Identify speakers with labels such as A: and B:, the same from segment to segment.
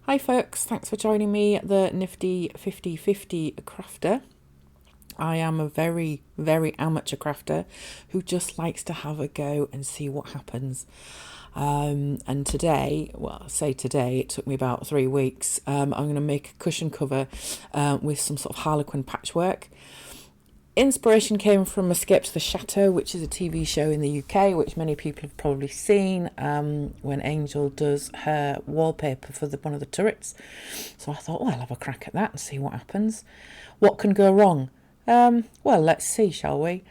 A: Hi folks, thanks for joining me, the nifty 50/50 crafter. I am a very, very amateur crafter who just likes to have a go and see what happens. And today, well, I say today, it took me about 3 weeks. I'm going to make a cushion cover with some sort of Harlequin patchwork. Inspiration came from Escape to the Chateau, which is a TV show in the UK, which many people have probably seen, when Angel does her wallpaper for one of the turrets. So I thought, well, I'll have a crack at that and see what happens. What can go wrong? Well, let's see, shall we?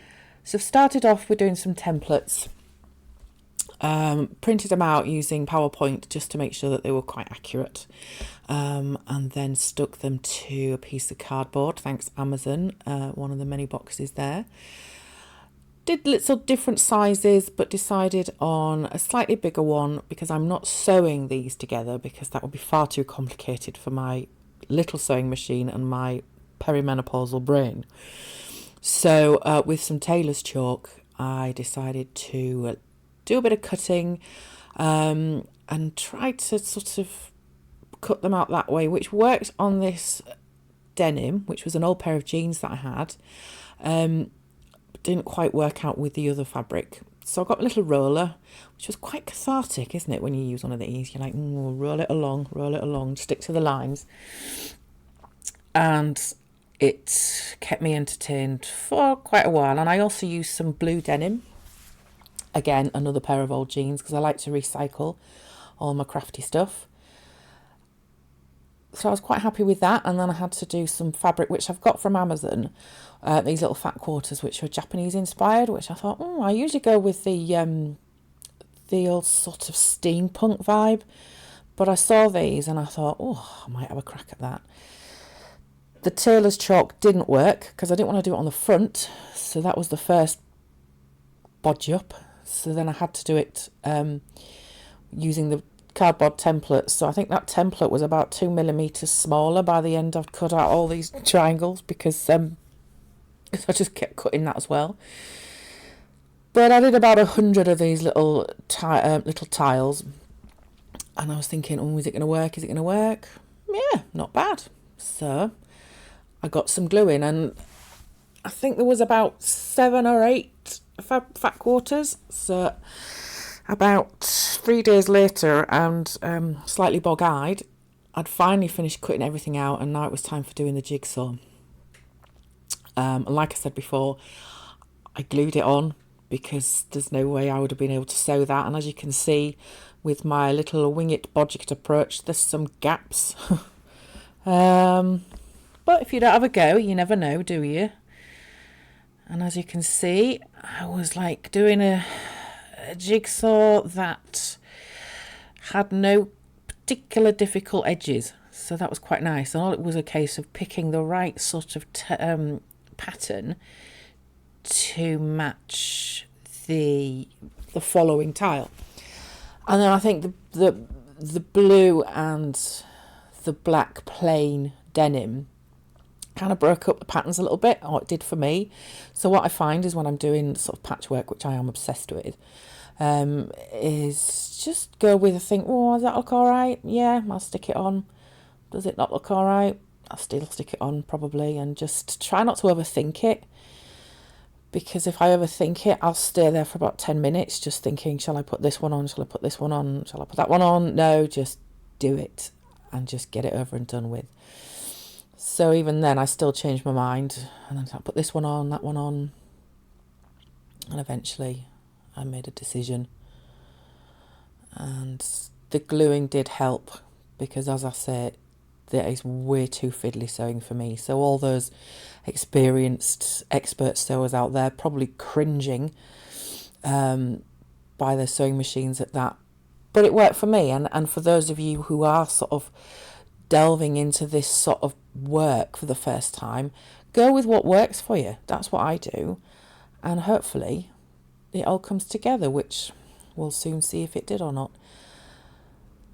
A: So I've started off with doing some templates. Printed them out using PowerPoint just to make sure that they were quite accurate, and then stuck them to a piece of cardboard, thanks Amazon, one of the many boxes there. Did little different sizes, but decided on a slightly bigger one because I'm not sewing these together because that would be far too complicated for my little sewing machine and my perimenopausal brain. So with some tailor's chalk, I decided to do a bit of cutting, and try to sort of cut them out that way, which worked on this denim, which was an old pair of jeans that I had. Didn't quite work out with the other fabric. So I got a little roller, which was quite cathartic, isn't it, when you use one of these? You're like, roll it along, stick to the lines. And it kept me entertained for quite a while. And I also used some blue denim. Again, another pair of old jeans, because I like to recycle all my crafty stuff. So I was quite happy with that. And then I had to do some fabric, which I've got from Amazon, these little fat quarters, which are Japanese inspired, which I thought, I usually go with the old sort of steampunk vibe. But I saw these and I thought, I might have a crack at that. The tailor's chalk didn't work because I didn't want to do it on the front. So that was the first bodge up. So then I had to do it using the cardboard template. So I think that template was about 2 millimeters smaller by the end. I'd cut out all these triangles because I just kept cutting that as well. But I did about 100 of these little tiles, and I was thinking, is it going to work? Is it going to work? Yeah, not bad. So I got some glue in, and I think there was about 7 or 8 fat quarters. So about 3 days later, and slightly bog-eyed, I'd finally finished cutting everything out, and now it was time for doing the jigsaw. And like I said before, I glued it on because there's no way I would have been able to sew that. And as you can see, with my little wing it, bodge it approach, there's some gaps. But if you don't have a go, you never know, do you? And as you can see, I was like doing a jigsaw that had no particular difficult edges. So that was quite nice. And all it was a case of picking the right sort of pattern to match the following tile. And then I think the blue and the black plain denim kind of broke up the patterns a little bit, or it did for me. So what I find is when I'm doing sort of patchwork, which I am obsessed with, is just go with a thing. Does that look all right? Yeah, I'll stick it on. Does it not look all right? I'll still stick it on probably, and just try not to overthink it. Because if I overthink it, I'll stay there for about 10 minutes just thinking, shall I put this one on? Shall I put this one on? Shall I put that one on? No, just do it and just get it over and done with. So even then, I still changed my mind, and then I put this one on, that one on, and eventually I made a decision. And the gluing did help because, as I said, that is way too fiddly sewing for me. So all those experienced expert sewers out there probably cringing by their sewing machines at that. But it worked for me, and for those of you who are sort of delving into this sort of work for the first time, go with what works for you. That's what I do, and hopefully it all comes together, which we'll soon see if it did or not.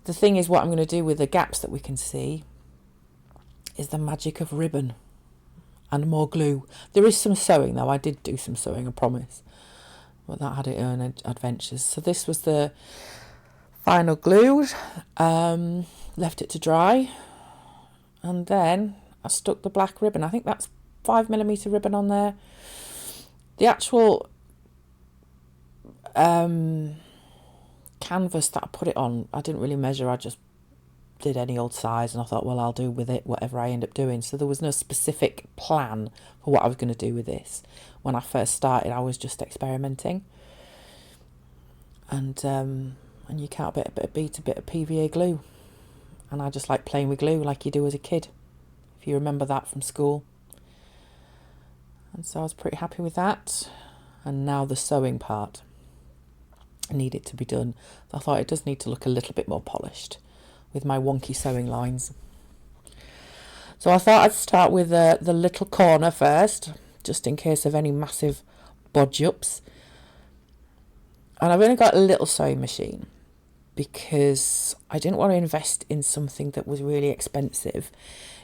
A: The thing is, what I'm going to do with the gaps that we can see is the magic of ribbon and more glue. There is some sewing though. I did do some sewing, I promise, but that had its own adventures. So this was the final glue. left it to dry, and then I stuck the black ribbon. I think that's 5mm ribbon on there. The actual canvas that I put it on, I didn't really measure. I just did any old size, and I thought, well, I'll do with it whatever I end up doing. So there was no specific plan for what I was going to do with this. When I first started, I was just experimenting, and you can't beat a bit of PVA glue, and I just like playing with glue like you do as a kid, if you remember that from school. And so I was pretty happy with that. And now the sewing part needed to be done. So I thought it does need to look a little bit more polished with my wonky sewing lines. So I thought I'd start with the little corner first, just in case of any massive bodge-ups. And I've only got a little sewing machine because I didn't want to invest in something that was really expensive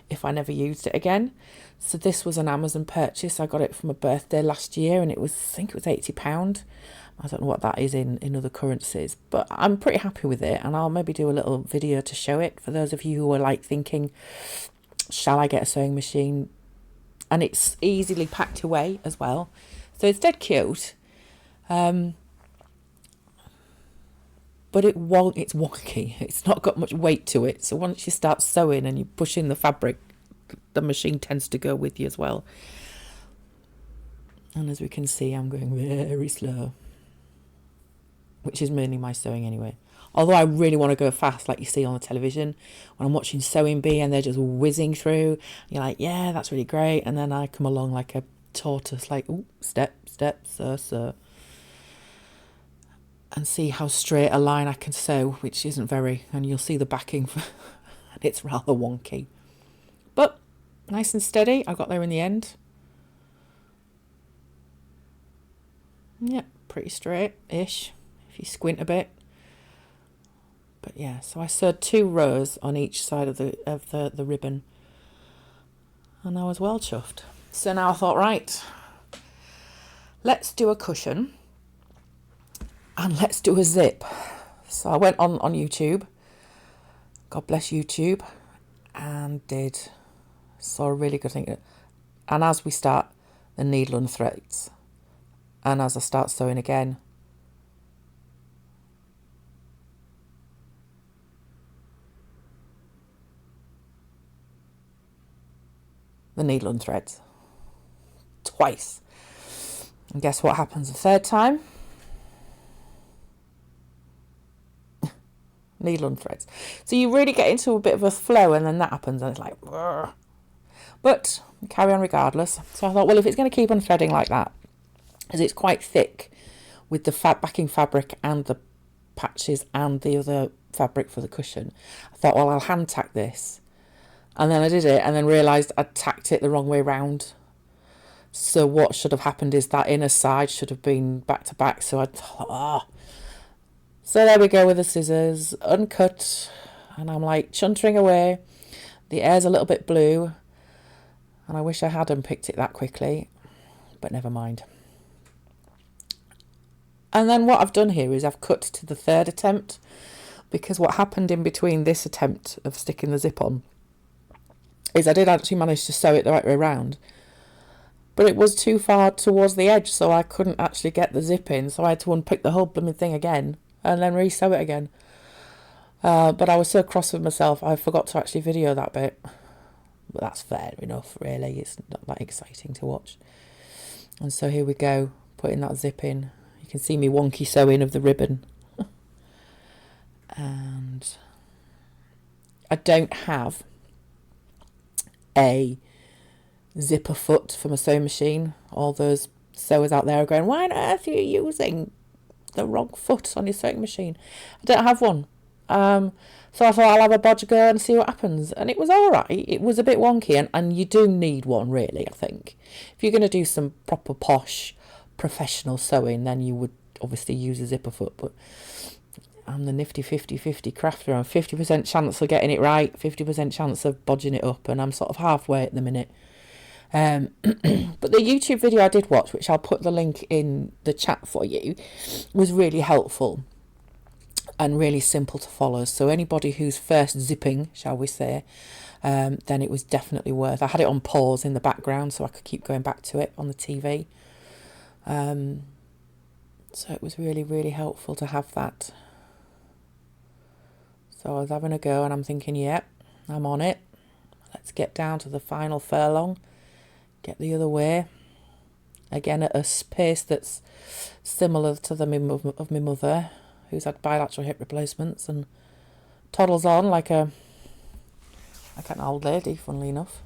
A: if I never used it again. So this was an Amazon purchase. I got it for my birthday last year, and I think it was £80. I don't know what that is in other currencies, but I'm pretty happy with it, and I'll maybe do a little video to show it for those of you who are like thinking, shall I get a sewing machine? And it's easily packed away as well, so it's dead cute. But it's wonky. It's not got much weight to it. So once you start sewing and you push in the fabric, the machine tends to go with you as well. And as we can see, I'm going very slow, which is mainly my sewing anyway. Although I really want to go fast, like you see on the television when I'm watching Sewing Bee and they're just whizzing through. You're like, yeah, that's really great. And then I come along like a tortoise, like, ooh, step, so. And see how straight a line I can sew, which isn't very, and you'll see the backing, and it's rather wonky. But nice and steady, I got there in the end. Yeah, pretty straight-ish, if you squint a bit. But yeah, so I sewed 2 rows on each side of the ribbon, and I was well chuffed. So now I thought, right, let's do a cushion. And let's do a zip. So I went on YouTube, God bless YouTube, and saw a really good thing. And as we start, the needle and threads. And as I start sewing again, the needle and threads. Twice. And guess what happens the third time? Needle and threads. So you really get into a bit of a flow, and then that happens, and it's like, brr. But carry on regardless. So I thought, well, if it's going to keep on threading like that, because it's quite thick with the backing fabric and the patches and the other fabric for the cushion, I thought, well, I'll hand tack this. And then I did it, and then realised I'd tacked it the wrong way round. So what should have happened is that inner side should have been back to back. So I thought, So there we go with the scissors, uncut, and I'm like chuntering away. The air's a little bit blue, and I wish I hadn't picked it that quickly, but never mind. And then what I've done here is I've cut to the 3rd attempt, because what happened in between this attempt of sticking the zip on is I did actually manage to sew it the right way around, but it was too far towards the edge, so I couldn't actually get the zip in, so I had to unpick the whole blooming thing again and then re-sew it again. But I was so cross with myself, I forgot to actually video that bit. But that's fair enough, really. It's not that exciting to watch. And so here we go, putting that zip in. You can see me wonky sewing of the ribbon. And I don't have a zipper foot for my sewing machine. All those sewers out there are going, why on earth are you using the wrong foot on your sewing machine? I don't have one. So I thought I'll have a bodge go and see what happens. And it was all right. It was a bit wonky, and you do need one, really, I think. If you're going to do some proper posh professional sewing, then you would obviously use a zipper foot. But I'm the nifty 50-50 crafter. I'm 50% chance of getting it right, 50% chance of bodging it up, and I'm sort of halfway at the minute. But the YouTube video I did watch, which I'll put the link in the chat for you, was really helpful. and really simple to follow. So anybody who's first zipping, shall we say, then it was definitely worth. I had it on pause in the background so I could keep going back to it on the TV. So it was really, really helpful to have that. So I was having a go and I'm thinking, yep, I'm on it. Let's get down to the final furlong. Get the other way. Again, at a pace that's similar to the of my mother, who's had bilateral hip replacements and toddles on like an old lady, funnily enough.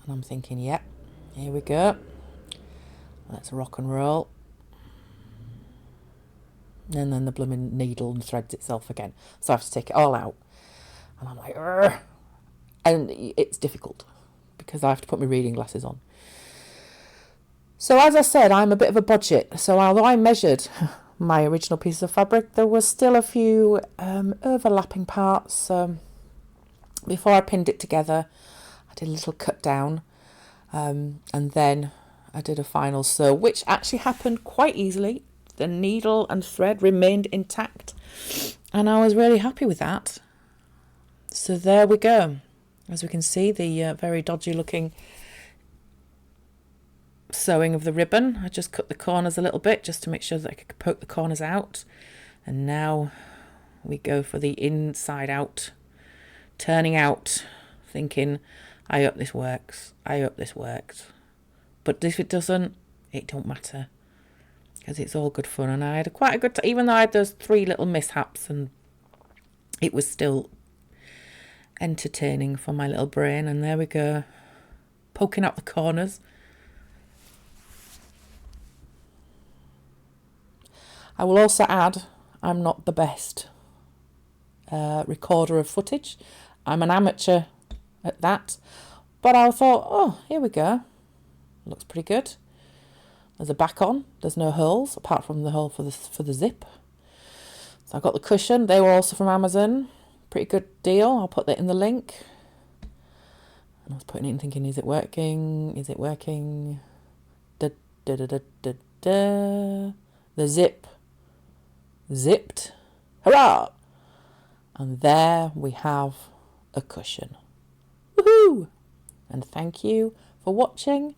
A: And I'm thinking, yep, here we go. Let's rock and roll. And then the blooming needle and threads itself again. So I have to take it all out. And I'm like, urgh. And it's difficult because I have to put my reading glasses on. So as I said, I'm a bit of a budget. So although I measured my original piece of fabric, there was still a few overlapping parts. Before I pinned it together, I did a little cut down. And then I did a final sew, which actually happened quite easily. The needle and thread remained intact. And I was really happy with that. So there we go. As we can see, the very dodgy looking sewing of the ribbon. I just cut the corners a little bit just to make sure that I could poke the corners out. And now we go for the inside out, turning out, thinking, I hope this works. I hope this works. But if it doesn't, it don't matter. Because it's all good fun. And I had quite a good time, even though I had those 3 little mishaps, and it was still entertaining for my little brain. And there we go, poking out the corners. I will also add, I'm not the best recorder of footage. I'm an amateur at that. But I thought, oh, here we go. Looks pretty good. There's a back on. There's no holes apart from the hole for the zip. So I got the cushion. They were also from Amazon. Pretty good deal. I'll put that in the link. And I was putting it in thinking, is it working? Is it working? Da, da, da, da, da, da. The zip zipped. Hurrah! And there we have a cushion. Woohoo! And thank you for watching.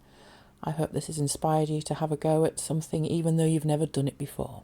A: I hope this has inspired you to have a go at something even though you've never done it before.